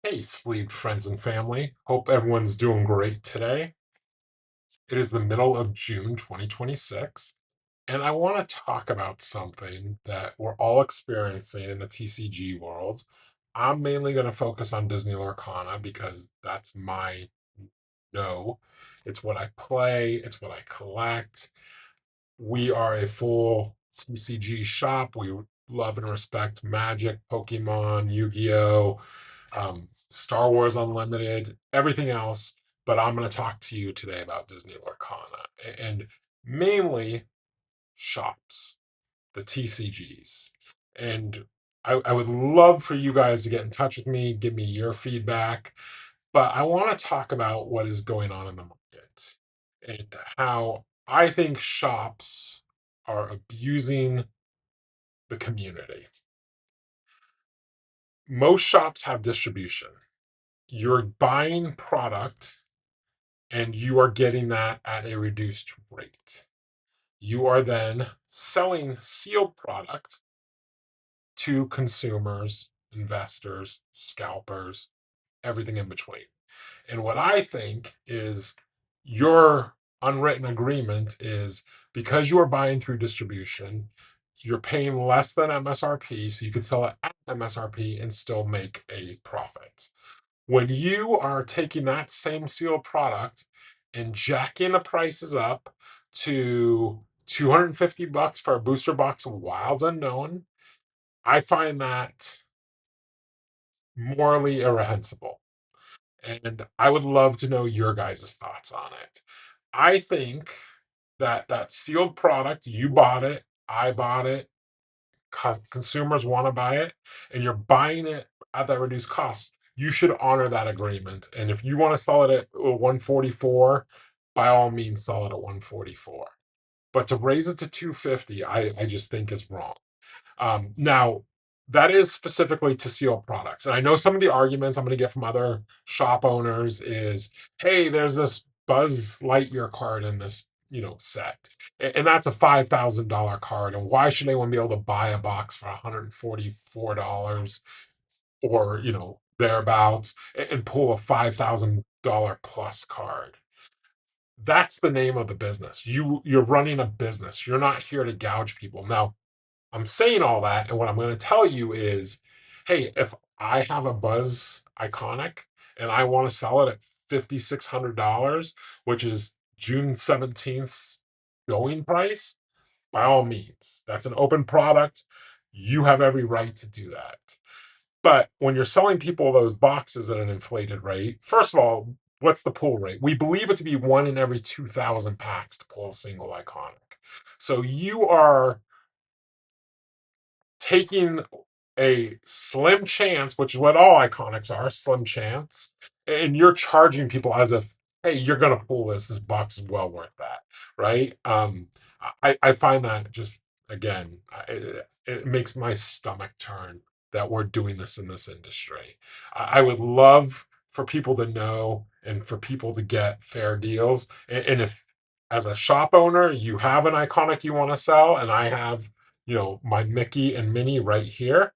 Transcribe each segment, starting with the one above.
Hey, sleeved friends and family. Hope everyone's doing great today. It is the middle of June 2026, and I want to talk about something that we're all experiencing in the TCG world. I'm mainly going to focus on Disney Lorcana because that's my no. It's what I play, it's what I collect. We are a full TCG shop. We love and respect Magic, Pokemon, Yu-Gi-Oh, Star Wars Unlimited, everything else. But I'm going to talk to you today about Disney Lorcana and mainly shops, the TCGs. And I would love for you guys to get in touch with me, give me your feedback. But I want to talk about what is going on in the market and how I think shops are abusing the community. Most shops have distribution. You're buying product and you are getting that at a reduced rate. You are then selling sealed product to consumers, investors, scalpers, everything in between. And what I think is your unwritten agreement is because you are buying through distribution, you're paying less than MSRP, so you could sell it at MSRP and still make a profit. When you are taking that same sealed product and jacking the prices up to $250 for a booster box of Wilds Unknown, I find that morally irreprehensible. And I would love to know your guys' thoughts on it. I think that that sealed product, you bought it, I bought it, consumers want to buy it, and you're buying it at that reduced cost. You should honor that agreement. And if you want to sell it at 144, by all means, sell it at 144. But to raise it to 250, I just think is wrong. Now, that is specifically to seal products. And I know some of the arguments I'm going to get from other shop owners is, hey, there's this Buzz Lightyear card in this, set. And that's a $5,000 card. And why should anyone be able to buy a box for $144 or, thereabouts and pull a $5,000 plus card? That's the name of the business. You're running a business. You're not here to gouge people. Now, I'm saying all that, and what I'm going to tell you is, hey, if I have a Buzz Iconic and I want to sell it at $5,600, which is June 17th going price, by all means, that's an open product. You have every right to do that. But when you're selling people those boxes at an inflated rate, first of all, what's the pull rate? We believe it to be one in every 2,000 packs to pull a single Iconic. So you are taking a slim chance, which is what all iconics are, slim chance, and you're charging people as if, hey, you're gonna pull this. This box is well worth that, right? I find that just again, it makes my stomach turn that we're doing this in this industry. I would love for people to know and for people to get fair deals. And if as a shop owner you have an iconic you want to sell, and I have my Mickey and Minnie right here.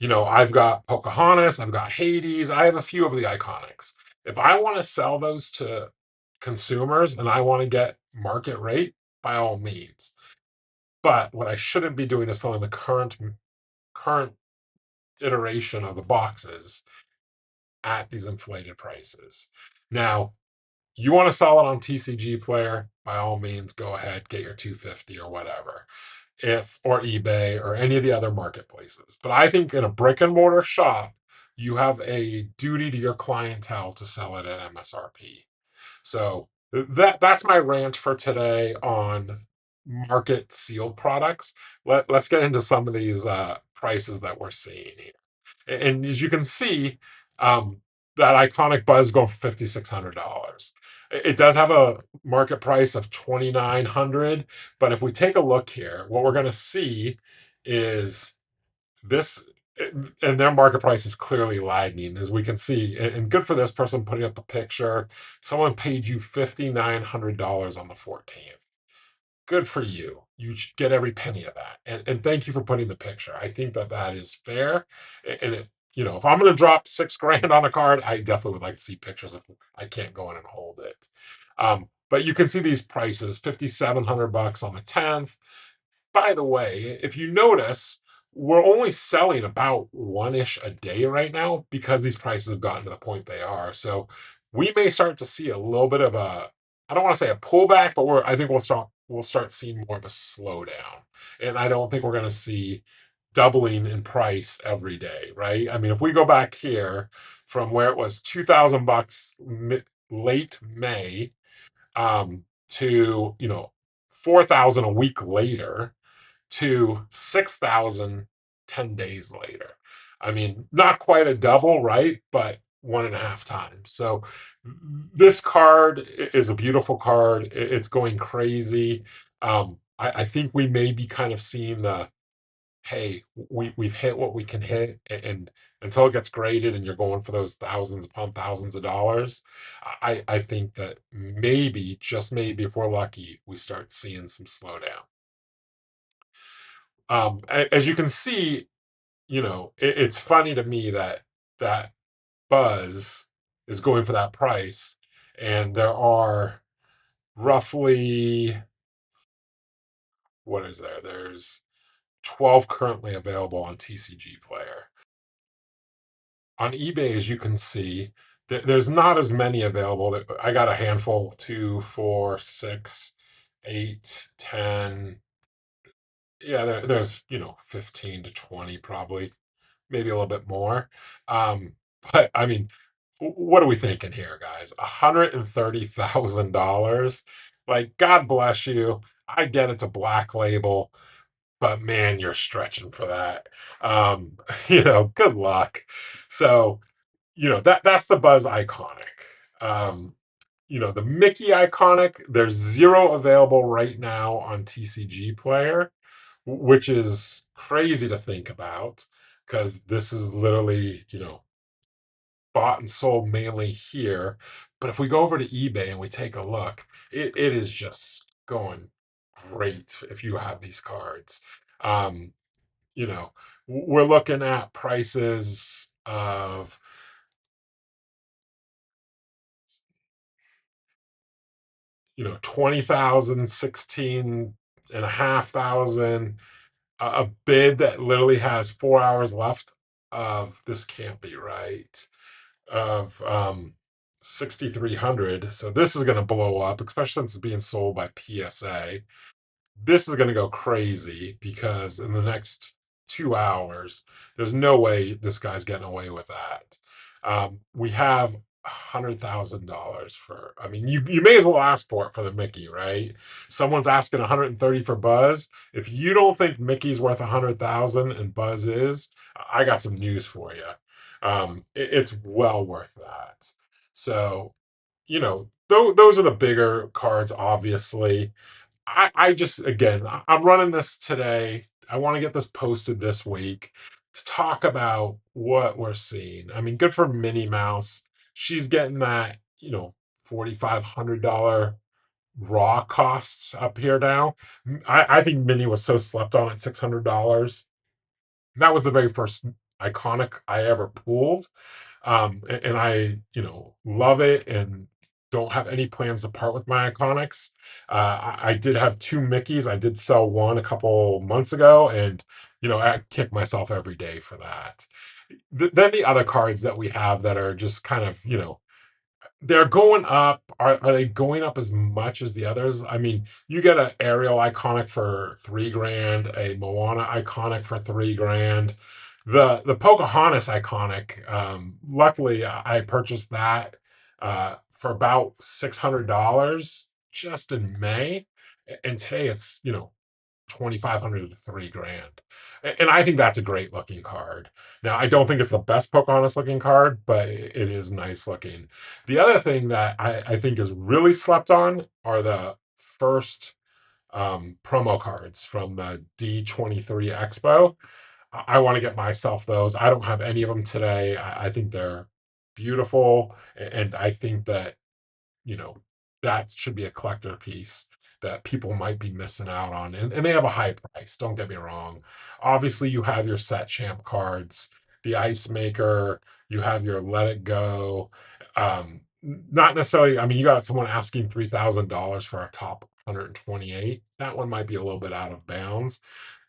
I've got Pocahontas, I've got Hades, I have a few of the iconics. If I want to sell those to consumers and I want to get market rate, by all means. But what I shouldn't be doing is selling the current iteration of the boxes at these inflated prices. Now, you want to sell it on TCG Player, by all means, go ahead, get your 250 or whatever. If or eBay or any of the other marketplaces. But I think in a brick and mortar shop, you have a duty to your clientele to sell it at MSRP. So that's my rant for today on market sealed products. Let's get into some of these prices that we're seeing here. And as you can see, that iconic Buzz going for $5,600. It does have a market price of 2,900, but if we take a look here, what we're going to see is this, and their market price is clearly lagging, as we can see. And good for this person putting up a picture. Someone paid you $5,900 on the 14th. Good for you. You should get every penny of that. And thank you for putting the picture. I think that that is fair. And it if I'm going to drop 6 grand on a card, I definitely would like to see pictures if I can't go in and hold it. But you can see these prices, 5,700 bucks on the 10th. By the way, if you notice, we're only selling about one ish a day right now because these prices have gotten to the point they are. So we may start to see a little bit of a, I don't want to say a pullback, but I think we'll start seeing more of a slowdown. And I don't think we're going to see doubling in price every day, right? I mean, if we go back here from where it was 2,000 bucks late May, to 4,000 a week later, to 6,000 10 days later. I mean, not quite a double, right? But one and a half times. So this card is a beautiful card. It's going crazy. I think we may be kind of seeing the, hey, we've hit what we can hit, and until it gets graded and you're going for those thousands upon thousands of dollars, I think that maybe, just maybe, if we're lucky, we start seeing some slowdown. As you can see, it's funny to me that that buzz is going for that price, and there are roughly, what is there? There's 12 currently available on TCG Player. On eBay, as you can see, there's not as many available. I got a handful, 2, 4, 6, 8, 10. Yeah, there's 15 to 20 probably, maybe a little bit more. Um, but I mean, what are we thinking here, guys? $130,000. Like, God bless you. I get it's a black label, but man, you're stretching for that. Good luck. So, that's the Buzz iconic. Um, the Mickey iconic, there's zero available right now on TCG Player, which is crazy to think about because this is literally, bought and sold mainly here. But if we go over to eBay and we take a look, it is just going great if you have these cards. Um, we're looking at prices of 20,000, 16 and a half thousand, a bid that literally has 4 hours left of this can't be right, of 6,300. So this is going to blow up, especially since it's being sold by PSA. This is going to go crazy because in the next 2 hours, there's no way this guy's getting away with that. We have $100,000 for. I mean, you may as well ask for it for the Mickey, right? Someone's asking 130 for Buzz. If you don't think Mickey's worth 100,000 and Buzz is, I got some news for you. It's well worth that. So, those are the bigger cards, obviously. I just, again, I'm running this today. I want to get this posted this week to talk about what we're seeing. I mean, good for Minnie Mouse. She's getting that, $4,500 raw costs up here now. I think Minnie was so slept on at $600. That was the very first iconic I ever pulled. And I, love it and don't have any plans to part with my iconics. I did have two Mickeys. I did sell one a couple months ago, and I kick myself every day for that. Then the other cards that we have that are just kind of, they're going up. Are they going up as much as the others? I mean, you get an Ariel iconic for 3 grand, a Moana iconic for 3 grand. The Pocahontas iconic, luckily I purchased that for about $600 just in May. And today it's, 2,500 to 3 grand. And I think that's a great looking card. Now, I don't think it's the best Pocahontas looking card, but it is nice looking. The other thing that I think is really slept on are the first promo cards from the D23 Expo. I want to get myself those. I don't have any of them today. I think they're beautiful. And I think that, you know, that should be a collector piece that people might be missing out on. And they have a high price, don't get me wrong. Obviously, you have your set champ cards the ice maker, you have your let it go. Not necessarily, I mean, you got someone asking $3,000 for a top 128. That one might be a little bit out of bounds.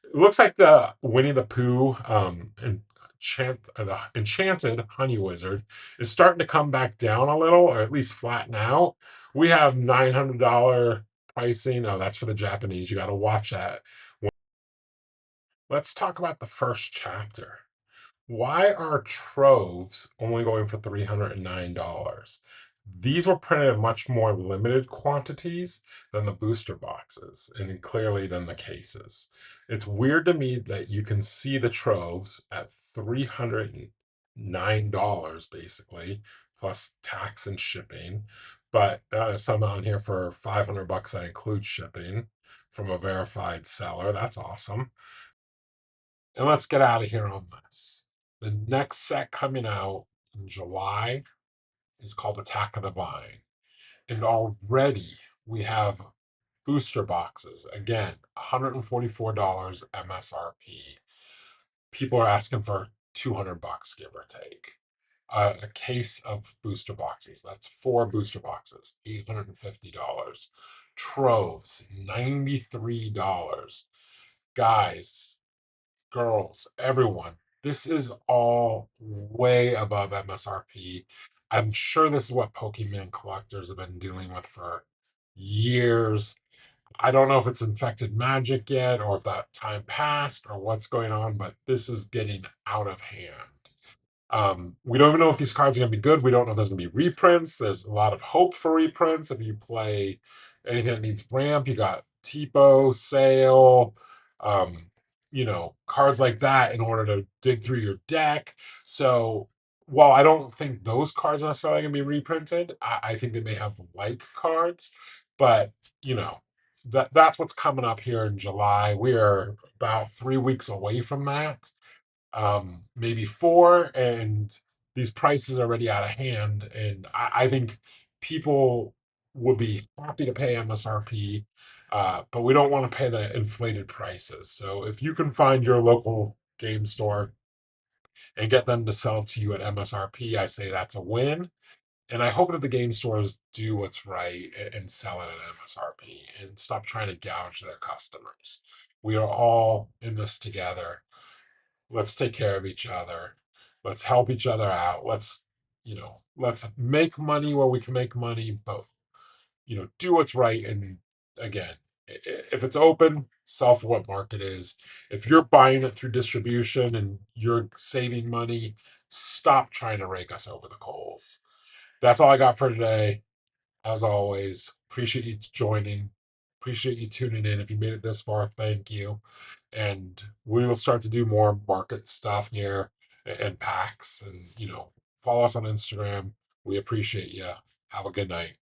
It looks like the Winnie the Pooh the Enchanted Honey Wizard is starting to come back down a little, or at least flatten out. We have $900 pricing. Oh, that's for the Japanese. You got to watch that. Let's talk about the first chapter. Why are troves only going for $309? These were printed in much more limited quantities than the booster boxes, and clearly than the cases. It's weird to me that you can see the troves at $309 basically, plus tax and shipping. But there's some on here for $500 that includes shipping from a verified seller. That's awesome. And let's get out of here on this. The next set coming out in July is called Attack of the Vine. And already we have booster boxes. Again, $144 MSRP. People are asking for $200, give or take. A case of booster boxes. That's four booster boxes, $850. Troves, $93. Guys, girls, everyone. This is all way above MSRP. I'm sure this is what Pokemon collectors have been dealing with for years. I don't know if it's infected magic yet or if that time passed or what's going on, but this is getting out of hand. We don't even know if these cards are going to be good. We don't know if there's going to be reprints. There's a lot of hope for reprints. If you play anything that needs ramp, you got Tipo, Sale, um, cards like that in order to dig through your deck. So while I don't think those cards are necessarily going to be reprinted, I think they may have like cards, but you know, that's what's coming up here in July. We are about 3 weeks away from that, maybe four, and these prices are already out of hand. And I think people would be happy to pay MSRP, but we don't want to pay the inflated prices. So if you can find your local game store and get them to sell to you at MSRP, I say that's a win. And I hope that the game stores do what's right and sell it at MSRP and stop trying to gouge their customers. We are all in this together. Let's take care of each other. Let's help each other out. Let's make money where we can make money, but do what's right. And again, if it's open, sell for what market is. If you're buying it through distribution and you're saving money, stop trying to rake us over the coals. That's all I got for today. As always, appreciate you joining. Appreciate you tuning in. If you made it this far, thank you. And we will start to do more market stuff here and packs. And follow us on Instagram. We appreciate you. Have a good night.